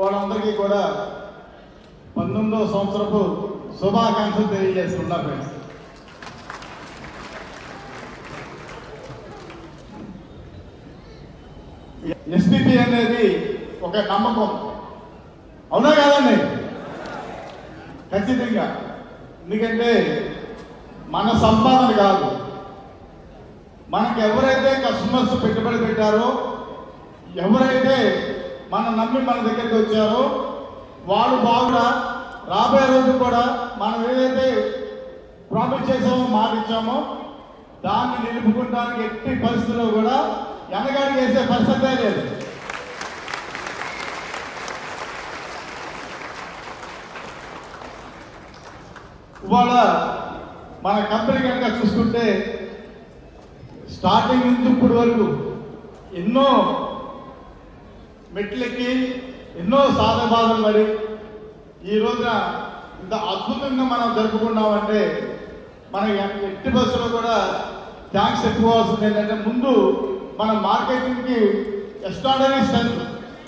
వాళ్ళందరికీ కూడా 19వ సంవత్సరపు శుభాకాంక్షలు తెలియజేస్తున్నా ఫ్రెండ్స్. ఎస్పీపీ అనేది ఒక నమ్మకం, అవునా కాదండి? ఖచ్చితంగా. ఎందుకంటే మన సంపాదన కాదు, మనకు ఎవరైతే కస్టమర్స్ పెట్టుబడి పెట్టారో, ఎవరైతే మనం నమ్మి మన దగ్గరికి వచ్చారో వాళ్ళు బాగుగా రాబోయే రోజు కూడా మనం ఏదైతే ప్రామిస్ చేసామో, మాట ఇచ్చామో దాన్ని నిలుపుకుంటానికి ఎట్టి పరిస్థితుల్లో కూడా వెనకడుగు వేసే పరిస్థితే లేదు. ఇవాళ మన కంపెనీ కనుక చూసుకుంటే స్టార్టింగ్ నుంచి ఇప్పటి వరకు ఎన్నో మెట్లెక్కి ఎన్నో సాధబాధలు పడి ఈ రోజున ఇంత అద్భుతంగా మనం జరుపుకున్నామంటే మన ఎట్టి బస్సులో కూడా థ్యాంక్స్ చెప్పుకోవాల్సింది ఏంటంటే, ముందు మన మార్కెటింగ్కి ఎక్స్ట్రాడనరీ స్ట్రెంత్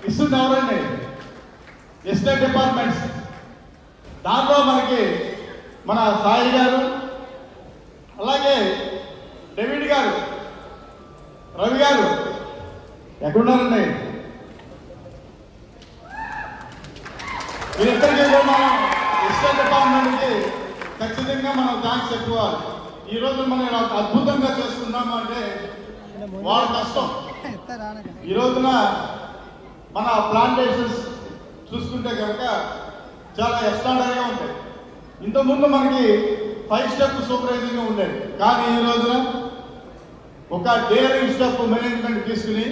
ఇస్తుంది ఎవరండి? Estate departments. దాంట్లో మనకి మన సాయి గారు, అలాగే డేవిడ్ గారు, రవి గారు ఎక్కడున్నారండి? వీరిద్దరికీ కూడా మనం ఎస్టేట్ డిపార్ట్మెంట్కి ఖచ్చితంగా మనం థ్యాంక్స్ చెప్పుకోవాలి. ఈ రోజు మనం ఇలా అద్భుతంగా చేస్తున్నాము అంటే వాళ్ళ కష్టం. ఈ రోజున మన ప్లాంటేషన్స్ చూసుకుంటే కనుక చాలా ఎక్స్ట్రాడనరీగా ఉంటాయి. ఇంతకుముందు మనకి 5 స్టెప్ సూపర్వైజింగ్ ఉండేది, కానీ ఈ రోజున ఒక డేరింగ్ స్టెప్ మేనేజ్మెంట్ తీసుకుని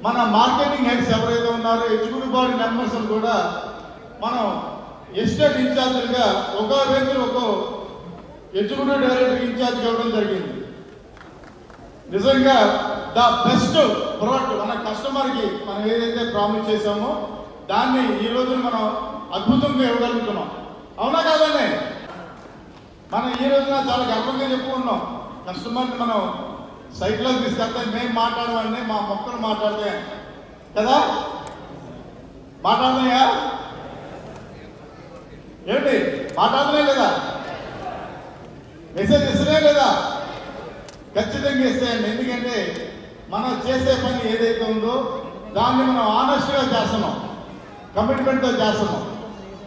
మన మార్కెటింగ్ హెడ్స్ ఎవరైతే ఉన్నారో ఎగ్జిక్యూటివ్ బాడీ మెంబర్స్ కూడా మనం ఎస్టేట్ ఇన్ఛార్జీలుగా ఒక్కో రేంజ్లో ఒక్కో ఎగ్జిక్యూటివ్ డైరెక్టర్ ఇన్ఛార్జ్ ఇవ్వడం జరిగింది. నిజంగా ద బెస్ట్ ప్రోడక్ట్ మన కస్టమర్కి మనం ఏదైతే ప్రామిస్ చేసామో దాన్ని ఈ రోజు మనం అద్భుతంగా ఇవ్వగలుగుతున్నాం, అవునా కాదండి? మనం ఈ రోజున చాలా గర్వంగా చెప్పుకున్నాం. కస్టమర్ని మనం సైట్లో తీసుకెళ్తే మేము మాట్లాడమండి, మా మొక్కలు మాట్లాడతాయి కదా, మాట్లాడతాయా ఏంటి? మాట్లాడలే లేదా? మెసేజ్ ఇస్తలే లేదా? ఖచ్చితంగా ఇస్తాయండి. ఎందుకంటే మనం చేసే పని ఏదైతే ఉందో దాన్ని మనం ఆనెస్ట్గా చేస్తున్నాం, కమిట్మెంట్తో చేస్తున్నాం.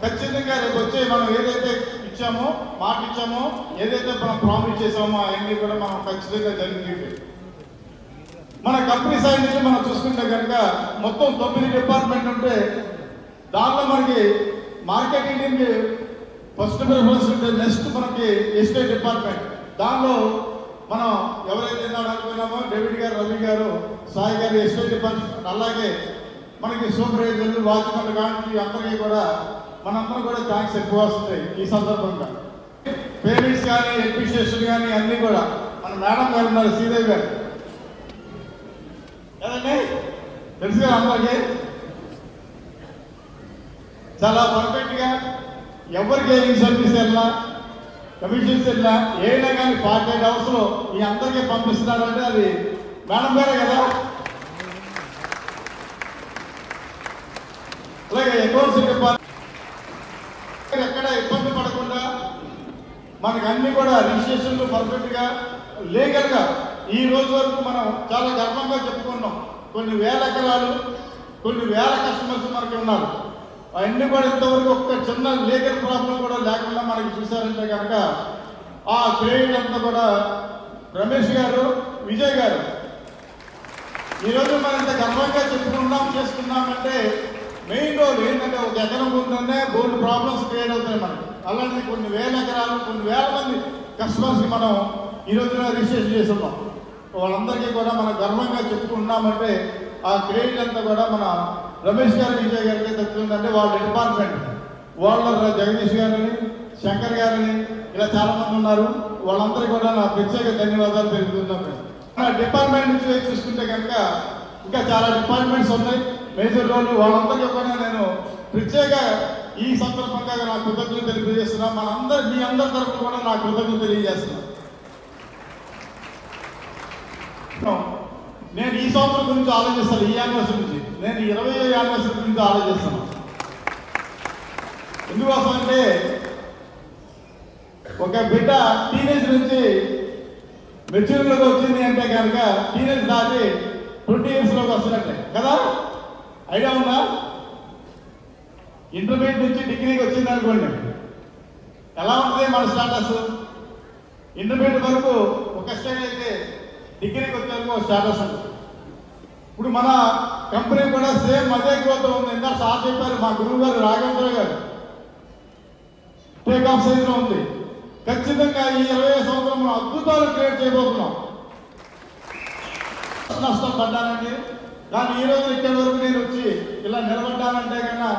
ఖచ్చితంగా రేపు వచ్చి మనం ఏదైతే ఇచ్చామో, మాట ఇచ్చామో, ఏదైతే మనం ప్రామిస్ చేసామో అవన్నీ కూడా మనం ఖచ్చితంగా జరిగింది. మన కంపెనీ సైడ్ నుంచి మనం చూసుకుంటే కనుక మొత్తం 9 డిపార్ట్మెంట్ ఉంటే దాంట్లో మనకి మార్కెటింగ్కి ఫస్ట్ ప్రిఫరెన్స్ ఉంటే, నెక్స్ట్ మనకి ఎస్టేట్ డిపార్ట్మెంట్. దానిలో మనం ఎవరైతే అనుకున్నామో డేవిడ్ గారు, రవి గారు, సాయి గారు ఎస్టేట్ డిపార్ట్మెంట్, అలాగే మనకి సూపర్వైజర్లు, వాచ్మెన్లు కానీ అందరికీ కూడా మనందరం కూడా థ్యాంక్స్ ఎక్కువ వస్తుంది. ఈ సందర్భంగా పేమెంట్స్ కానీ అడ్మినిస్ట్రేషన్ కానీ అన్నీ కూడా మన మేడం గారు ఉన్నారు, శ్రీదేవి గారు కదండి, తెలుసు కదా అందరికీ. చాలా పర్ఫెక్ట్గా ఎవరికి ఏ సర్వీస్ వెళ్ళినా, కమిషన్స్ వెళ్ళినా, ఏదైనా కానీ 48 అవర్స్లో ఈ అందరికీ పంపిస్తున్నారంటే అది మేడం గారే కదా. అలాగే అకౌంట్స్ డిపార్ట్మెంట్ ఎక్కడ ఇబ్బంది పడకుండా మనకు అన్ని కూడా రిజిస్ట్రేషన్లు పర్ఫెక్ట్గా లీగల్గా ఈ రోజు వరకు మనం చాలా గర్వంగా చెప్పుకున్నాం. కొన్ని వేల ఎకరాలు, కొన్ని వేల కస్టమర్స్ మనకి ఉన్నారు. అవన్నీ కూడా ఇంతవరకు ఒక్క చిన్న లీగల్ ప్రాబ్లం కూడా లేకుండా మనకి చూసారంటే కనుక ఆ క్రెడిట్ అంతా కూడా రమేష్ గారు, విజయ్ గారు. ఈరోజు మనం ఇంత గర్వంగా చెప్పుకున్నాం, చేసుకున్నామంటే మెయిన్ రోల్ ఏంటంటే ఒక ఎకరం ఉందంటే బోల్డ్ ప్రాబ్లమ్స్ క్రియేట్ అవుతాయి మనకి. అలాంటి కొన్ని వేల ఎకరాలు, కొన్ని వేల మంది కస్టమర్స్కి మనం ఈ రోజున రిజిస్ట్రేషన్ చేస్తున్నాం. వాళ్ళందరికీ కూడా మనం గర్వంగా చెప్పుకున్నామంటే ఆ క్రెడిట్ అంతా కూడా మన రమేష్ గారు, విజయ్ గారికి దక్కుతుందంటే వాళ్ళ డిపార్ట్మెంట్, వాళ్ళ జగదీష్ గారిని, శంకర్ గారిని, ఇలా చాలామంది ఉన్నారు. వాళ్ళందరికీ కూడా నా ప్రత్యేక ధన్యవాదాలు తెలుపుతున్నాను. మన డిపార్ట్మెంట్ నుంచి చూసుకుంటే కనుక ఇంకా చాలా డిపార్ట్మెంట్స్ ఉన్నాయి, మేజర్ రోడ్లు. వాళ్ళందరికీ కూడా నేను ప్రత్యేక ఈ సందర్భంగా నా కృతజ్ఞతలు తెలియజేస్తున్నాను. మీ అందరి తరఫున కూడా నా కృతజ్ఞతలు తెలియజేస్తున్నాను. నేను ఈ సంవత్సరం గురించి ఆలోచిస్తాను, ఈ యానివర్సరీ నుంచి. నేను 20వ యానివర్సరీ గురించి ఆలోచిస్తాను. ఎందుకోసం అంటే ఒక బిడ్డ టీనేజ్ నుంచి మెచ్యూరిటీలోకి వచ్చింది అంటే కనుక టీనేజ్ దాటి 20 yearsలోకి వస్తున్నట్లే కదా. ఐడియా ఉందా? ఇంటర్మీడియట్ నుంచి డిగ్రీకి వచ్చింది అనుకోండి, ఎలా ఉంటుంది మన స్టాటస్? ఇంటర్మీడియట్ వరకు ఒక స్టేజ్ అయితే డిగ్రీకి వచ్చే వరకు ఒక స్టాటస్ ఉంటుంది. ఇప్పుడు మన కంపెనీ కూడా సేమ్ అదే గ్రోత్ ఉంది. ఇందాక సార్ చెప్పారు, మా గురువు గారు రాఘవేంద్ర గారు, టేక్ ఆఫ్ సైజ్ లో ఉంది. ఖచ్చితంగా ఈ 20 సంవత్సరంలో అద్భుతాలు క్రియేట్ చేయబోతున్నాం. నష్టం పడ్డానండి, కానీ ఈ రోజు ఇక్కడి వరకు నేను వచ్చి ఇలా నిలబడ్డానంటే కన్నా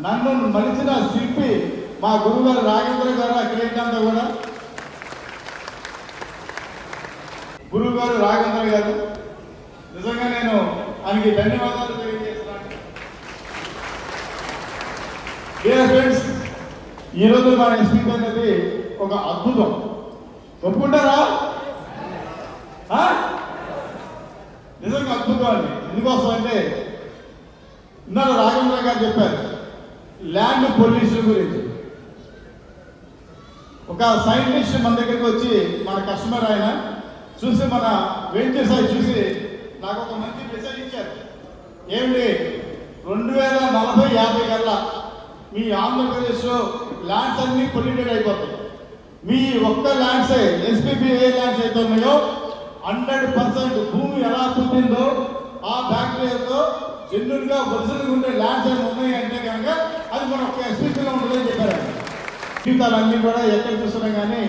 నన్ను మలిచిన శిల్పి మా గురువు గారు రాఘవేంద్ర గారు. క్రియేట్ అంతా కూడా గురువు గారు రాఘవేంద్ర గారు. నిజంగా నేను ఆయనకి ధన్యవాదాలు తెలియజేస్తున్నాను. ఫ్రెండ్స్, ఈరోజు మన ఎస్పీ అనేది ఒక అద్భుతం. ఒప్పుకుంటారా? నిజంగా అద్భుతం అండి. ఎందుకోసం అంటే ఇందాక రాఘవేంద్ర గారు చెప్పారు ల్యాండ్ పొల్యూషన్ గురించి. ఒక సైంటిస్ట్ మన దగ్గరికి వచ్చి, మన కస్టమర్ ఆయన చూసి, మన వెంచర్స్ అవి చూసి నాకు ఒక మంచి మెసేజ్ ఇచ్చారు. ఏమిటి, 2040-50 కల్లా మీ ఆంధ్రప్రదేశ్లో ల్యాండ్స్ అన్ని పొల్యూటెడ్ అయిపోతాయి. మీ ఒక్క ల్యాండ్సే ఎస్పీపీ ఏ ల్యాండ్స్ అయితే ఉన్నాయో 100% భూమి ఎలా పుట్టిందో ఆ బ్యాక్టీరియాతో జెన్యున్గా ఒరిజినల్గా ఉండే ల్యాండ్స్ ఏమి ఉన్నాయి అంటే కనుక అది మన ఒక ఎస్పీపీలో ఉంటుందని చెప్పారు. జీవితాలన్నీ కూడా ఎక్కడ చూస్తున్నాం కానీ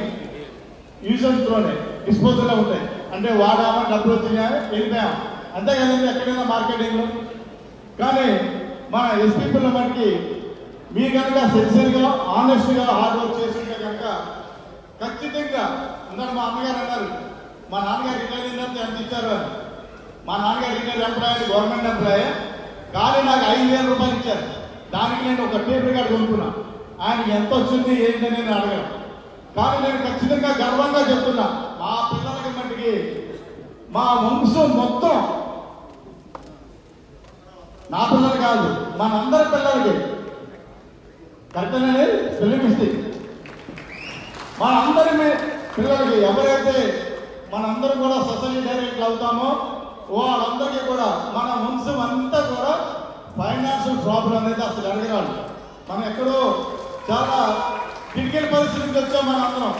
యూజ్ అండ్ త్రోనే, డిస్పోజల్లో ఉంటాయి. అంటే వాడామా, డబ్బులు వచ్చినా వెళ్ళిపోయాం, అంతే కదండి ఎక్కడైనా మార్కెటింగ్లో. కానీ మన ఎస్పీపీలో మనకి మీ కనుక సిన్సియర్గా, ఆనెస్ట్గా హార్డ్ వర్క్ చేస్తుంటే కనుక ఖచ్చితంగా, అందరూ మా అమ్మగారు అన్నారు, మా నాన్నగారు రిటైర్ అయినంత ఎంత ఇచ్చారు అని. మా నాన్నగారు రిటైర్ ఎంప్లాయీ, గవర్నమెంట్ ఎంప్లాయీ, కానీ నాకు 5,000 రూపాయలు ఇచ్చారు. దానికి నేను ఒక టేప్ రికార్డు కొనుక్కున్నా. ఆయనకి ఎంత వచ్చింది ఏంటని నేను అడగను, కానీ నేను ఖచ్చితంగా గర్వంగా చెప్తున్నా, మా పిల్లలకి మట్టికి మా వంశం మొత్తం, నా పిల్లలు కాదు మనందరి పిల్లలకి, కరెక్టేనండి స్పెల్లింగ్ మిస్టేక్, మనందరి పిల్లలకి ఎవరైతే మనందరం కూడా సొసైటీ డైరెక్ట్లు అవుతామో వాళ్ళందరికీ కూడా మన వంశం అంతా కూడా ఫైనాన్షియల్ ప్రాబ్లం అనేది అసలు అడగరాదు. మనం ఎక్కడో చాలా క్రిటికల్ పరిస్థితి నుంచి వచ్చాం. మన అందరం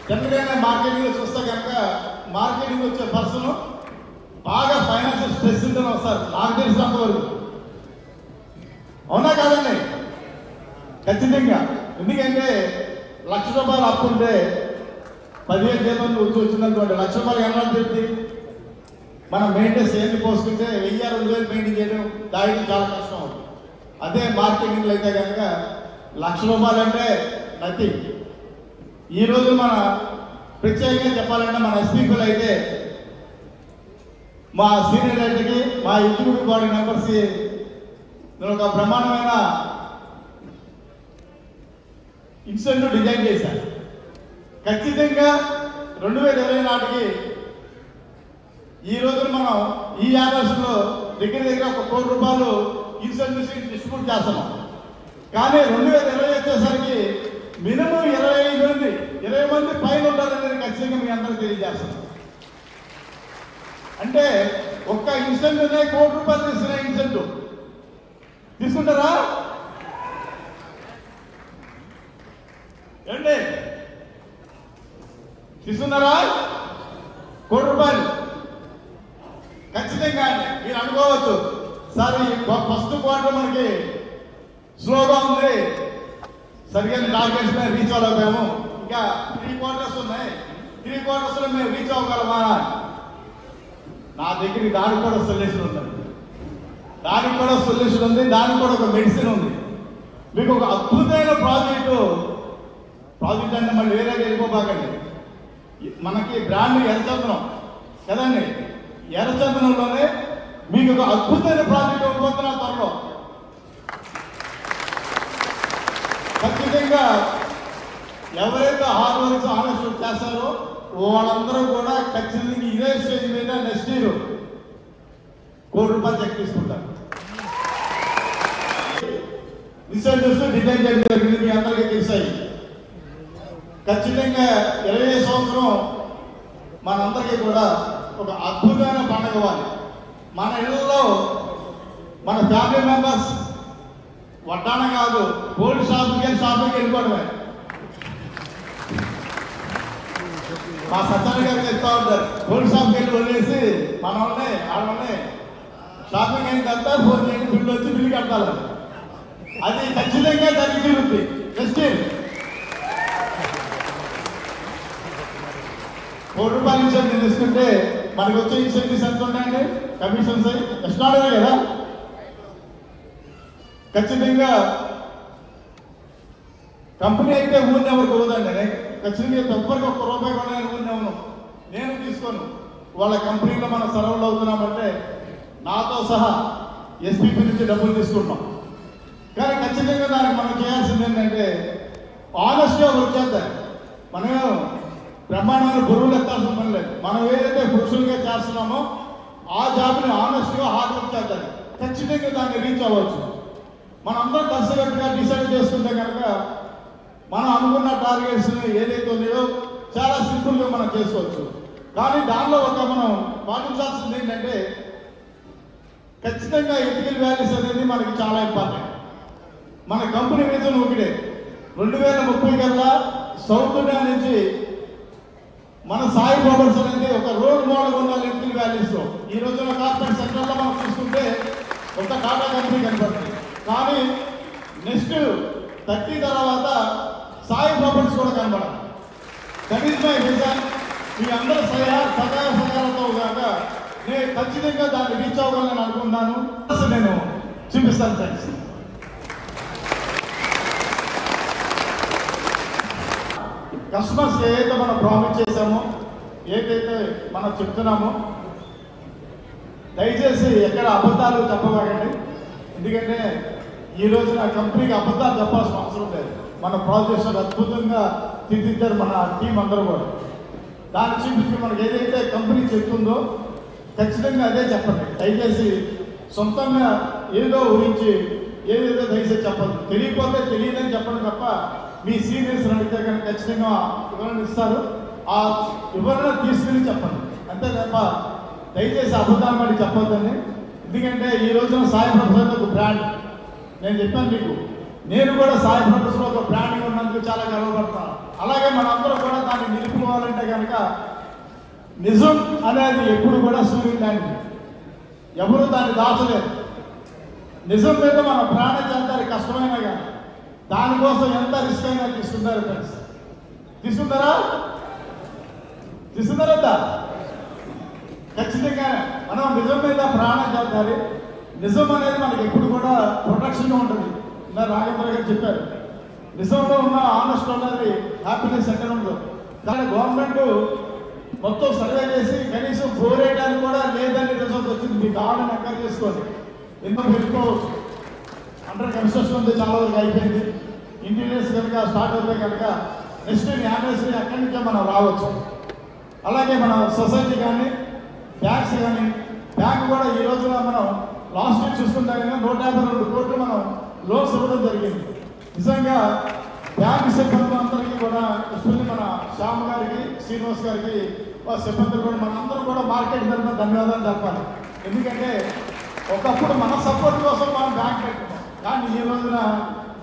జనరల్గా మార్కెటింగ్లో చూస్తే కనుక మార్కెటింగ్ వచ్చే పర్సన్ బాగా ఫైనాన్షియల్ స్ట్రెస్ ఉందని వస్తారు, నాకు తెలిసినంత వరకు. అవునా కాదండి? ఖచ్చితంగా. ఎందుకంటే 1,00,000 రూపాయలు అప్పుంటే 10,000 జీతం వచ్చి వచ్చిందనుకోండి, 1,00,000 రూపాయలు ఎలా చెప్తే మనం మెయింటెన్స్ ఏంటి పోసుకుంటే 1,000-2,000 మెయింటైన్ చేయడం దానికి చాలా కష్టం అవుతుంది. అదే మార్కెటింగ్లో అయితే కనుక 1,00,000 రూపాయలు అంటే నథింగ్. ఈరోజు మన ప్రత్యేకంగా చెప్పాలంటే మన ఎస్పీపీలు అయితే మా సీనియర్ రైతుకి, మా ఎగ్జిక్యూటివ్ బాడీ మెంబర్స్కి నేను ఒక బ్రహ్మాండమైన ఇన్సెంటివ్ డిజైన్ చేశాను. ఖచ్చితంగా 2020 నాటికి ఈ రోజు మనం ఈ యాదర్స్లో దగ్గర 1 కోటి రూపాయలు ఇన్సెంటివ్స్ డిస్ట్రిబ్యూట్ చేస్తున్నాం. కానీ 2020 వచ్చేసరికి మినిమం 20 మంది పైన ఉండాలనేది ఖచ్చితంగా మీ అందరూ తెలియజేస్తున్నాం. అంటే ఒక్క ఇన్సెంటివ్ 1 కోటి రూపాయలు తీసుకునే ఇన్సెంటివ్ తీసుకుంటారా ఏంటి? తీసుకున్నారా? 1 కోటి రూపాయలు ఖచ్చితంగా. మీరు అనుకోవచ్చు, సార్ ఈ ఫస్ట్ క్వార్టర్ మనకి స్లోగా ఉంది, సరిగ్గా టార్గెట్స్ మేము రీచ్ అవ్వలేము, ఇంకా 3 క్వార్టర్స్ ఉన్నాయి, 3 క్వార్టర్స్లో మేము రీచ్ అవ్వగలమా? నా దగ్గర దానికి కూడా సొల్యూషన్ ఉంది, దానికి కూడా సొల్యూషన్ ఉంది, దానికి కూడా ఒక మెడిసిన్ ఉంది. మీకు ఒక అద్భుతమైన ప్రాజెక్ట్ అంటే మళ్ళీ వేరే వెళ్ళిపోబాకండి. మనకి బ్రాండ్ ఎర్రచందనం కదండి, ఎర్రచందనంలోనే మీకు ఒక అద్భుతమైన ప్రాజెక్ట్ ఇవ్వబోతున్నా త్వరలో. ఖచ్చితంగా ఎవరైతే హార్డ్ వర్క్స్ ఆనెస్ట్ చేస్తారో వాళ్ళందరూ కూడా ఖచ్చితంగా ఇదే స్టేజ్ మీద నెక్స్ట్ ఇయర్ 1 కోటి రూపాయలు చెక్ తీసుకుంటారు. డిజైన్ చేస్తూ డిజైన్ చేయడం జరిగింది. మీ అందరికీ తెలిసాయి. ఖచ్చితంగా 20 సంవత్సరం మనందరికీ కూడా ఒక అద్భుతమైన పండుగ ఇవ్వాలి. మన ఇళ్ళలో మన ఫ్యామిలీ మెంబర్స్ వడ్డాన కాదు, గోల్డ్ షాపింగ్కి వెళ్ళిపోవడమే. మా సత్యాన్ని గారు చెప్తా ఉంటారు, గోల్డ్ షాప్కి వెళ్ళి వదిలేసి మనల్ని ఆడవాళ్ళని షాపింగ్ అయిన తర్వాత ఫోన్ చేసి బిల్లు వచ్చి బిల్లు కట్టాలి. అది ఖచ్చితంగా జరిగి తీరుతుంది. నెక్స్ట్ ₹1 ఇన్సెంటివ్ తీసుకుంటే మనకు వచ్చే ఇన్సెంటివ్స్ ఎంత ఉన్నాయండి? కమిషన్స్ ఎక్స్ట్రాడనరీ కదా. ఖచ్చితంగా కంపెనీ అయితే ఊరిని ఎవరికి ఇవ్వదండి. ఖచ్చితంగా ఎవ్వరికి ₹1 కూడా నేను ఊరిని ఇవ్వను, నేను తీసుకోను. వాళ్ళ కంపెనీలో మనం సర్వలు అవుతున్నామంటే నాతో సహా ఎస్పీపీ నుంచి డబ్బులు తీసుకుంటాం. కానీ ఖచ్చితంగా దానికి మనం చేయాల్సింది ఏంటంటే ఆనెస్ట్గా వర్క్ చేద్దాం. మనం బ్రహ్మాండమైన గురువులు ఎత్తాల్సిన పని లేదు. మనం ఏదైతే ప్రొఫెషనల్గా చేస్తున్నామో ఆ జాబ్ని ఆనెస్ట్గా హార్డ్ వర్క్ చేద్దాం. ఖచ్చితంగా దాన్ని రీచ్ అవ్వచ్చు. మనందరం కలిసికట్టుగా డిసైడ్ చేసుకుంటే కనుక మనం అనుకున్న టార్గెట్స్ ఏదైతే ఉన్నాయో చాలా సింపుల్గా మనం చేసుకోవచ్చు. కానీ దానిలో మనం పాటించాల్సింది ఏంటంటే ఖచ్చితంగా ఎథికల్ వాల్యూస్ అనేది మనకి చాలా ఇంపార్టెంట్. మన కంపెనీ విజన్ ఒకటే, 2030 కల్లా సౌత్ ఇండియా నుంచి మన సాయి ప్రాపర్టీస్ అనేది ఒక రోల్ మోడల్ ఉండాలి ఎథికల్ వాల్యూస్లో. ఈ రోజున కార్పొరేట్ సెక్టర్లో మనం చూసుకుంటే ఒక టాటా కంపెనీ కనపడుతుంది. కానీ నెక్స్ట్ 30 తర్వాత సాయి ప్రాపర్టీస్ కూడా కనపడాలి. That is my vision. మీ అందరూ సహకారంతో కాక నేను ఖచ్చితంగా దాన్ని రీచ్ అవ్వాలని అనుకున్నాను. నేను చూపిస్తాను ఫ్రెండ్స్. కస్టమర్స్ ఏదైతే మనం ప్రామిస్ చేసామో, ఏదైతే మనం చెప్తున్నామో, దయచేసి ఎక్కడ అబద్ధాలు చెప్పకండి. ఎందుకంటే ఈ రోజున కంపెనీకి అబద్ధాలు చెప్పాల్సిన అవసరం లేదు. మన ప్రాజెక్ట్స్ అద్భుతంగా తీర్చిదిద్దారు మన టీం అందరూ కూడా. దాన్ని చూపించి మనకి ఏదైతే కంపెనీ చెప్తుందో ఖచ్చితంగా అదే చెప్పండి. దయచేసి సొంతంగా ఏదో ఊహించి ఏదేదో దయచేసి చెప్పండి. తెలియకపోతే తెలియదని చెప్పండి తప్ప మీ సీనియర్స్ అడిగితే కనుక ఖచ్చితంగా వివరణ ఇస్తారు. ఆ వివరణ తీసుకుని చెప్పండి అంతే తప్ప దయచేసి అబద్ధాలు మరి చెప్పొద్దండి. ఎందుకంటే ఈ రోజున సాయి ప్రొఫెసర్ ఒక బ్రాండ్. నేను చెప్పాను మీకు, నేను కూడా సాయి ప్రొఫెసర్ ఒక బ్రాండ్గా ఉన్నందుకు చాలా గర్వపడతాను. అలాగే మనందరూ కూడా దాన్ని నిలుపుకోవాలంటే కనుక నిజం అనేది ఎప్పుడు కూడా సూర్యుడు, ఎవరు దాన్ని దాచలేరు. నిజం మీద మన ప్రాణం చెందాలి కష్టమైనా కానీ దానికోసం ఎంత రిస్క్ అయినా తీసుకుంటారు ఫ్రెండ్స్. తీసుకుంటారా? ఖచ్చితంగా మనం నిజం మీద ప్రాణం చెందాలి. నిజం అనేది మనకి ఎప్పుడు కూడా ప్రొటెక్షన్గా ఉంటుంది. ఇలా రాఘవేంద్ర గారు చెప్పారు, నిజంలో ఉన్న ఆనెస్ట్ అనేది హ్యాపీనెస్ ఎక్కడ ఉండదు. కానీ గవర్నమెంట్ మొత్తం సర్వే చేసి కనీసం 4 వేయడానికి కూడా లేదని రిజల్ట్ వచ్చింది. మీకు ఆర్డర్ ఎంకరేజ్ చేసుకోండి. ఎందుకు వెళ్ళిపోవచ్చు. అండర్ కన్స్ట్రక్షన్ ఉంది, చాలా వరకు అయిపోయింది. ఇంటీరియర్స్ కనుక స్టార్ట్ అవుతాయి కనుక నెక్స్ట్ యానివర్సరీ అక్కడి నుంచే మనం రావచ్చు. అలాగే మన సొసైటీ కానీ బ్యాంక్స్ కానీ, బ్యాంక్ కూడా ఈ రోజున మనం లాస్ట్ వీక్ చూసుకుంటే 152 కోట్లు మనం లోన్స్ ఇవ్వడం జరిగింది. నిజంగా బ్యాంక్ సిబ్బంది అందరికీ కూడా, ఎస్పెషల్లీ మన శ్యామ్ గారికి, శ్రీనివాస్ గారికి, సిబ్బంది కూడా మనందరూ కూడా మార్కెట్ తరఫున ధన్యవాదాలు చెప్పాలి. ఎందుకంటే ఒకప్పుడు మన సపోర్ట్ కోసం మనం బ్యాంక్ పెట్టుకున్నాం. కానీ ఈ రోజున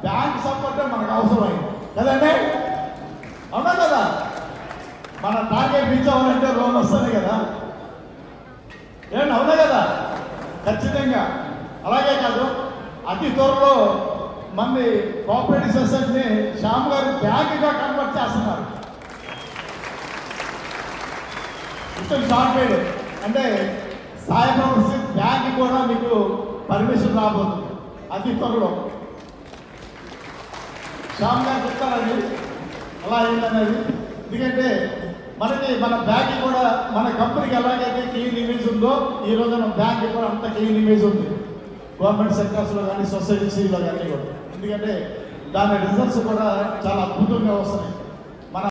బ్యాంక్ సపోర్టే మనకు అవసరమైంది కదండి. అవునా కదా? మన టార్గెట్ రీచ్ అవ్వాలంటే లోన్ వస్తుంది కదా. అవునా కదా? ఖచ్చితంగా. అలాగే కాదు, అతి త్వరలో మంది కోఆపరేటివ్ సొసైటీని శ్యామ్ గారు బ్యాంకుగా కన్వర్ట్ చేస్తున్నారు. ఇష్టం షార్ట్వేడ్ అంటే సాయి ప్రొఫెసర్ బ్యాంక్ కూడా మీకు పర్మిషన్ రాబోతుంది అతి త్వరలో. శ్యామ్ గారు చెప్తారండి అలా ఏంటనేది. ఎందుకంటే మన బ్యాంక్ కూడా మన కంపెనీకి ఎలాగైతే క్లీన్ ఇమేజ్ ఉందో ఈ రోజు మన బ్యాంక్ కూడా అంత క్లీన్ ఇమేజ్ ఉంది గవర్నమెంట్ సెక్టర్స్లో కానీ సొసైటీస్లో కానీ కూడా. ఎందుకంటే దాని రిజల్ట్స్ కూడా చాలా అద్భుతంగా వస్తున్నాయి.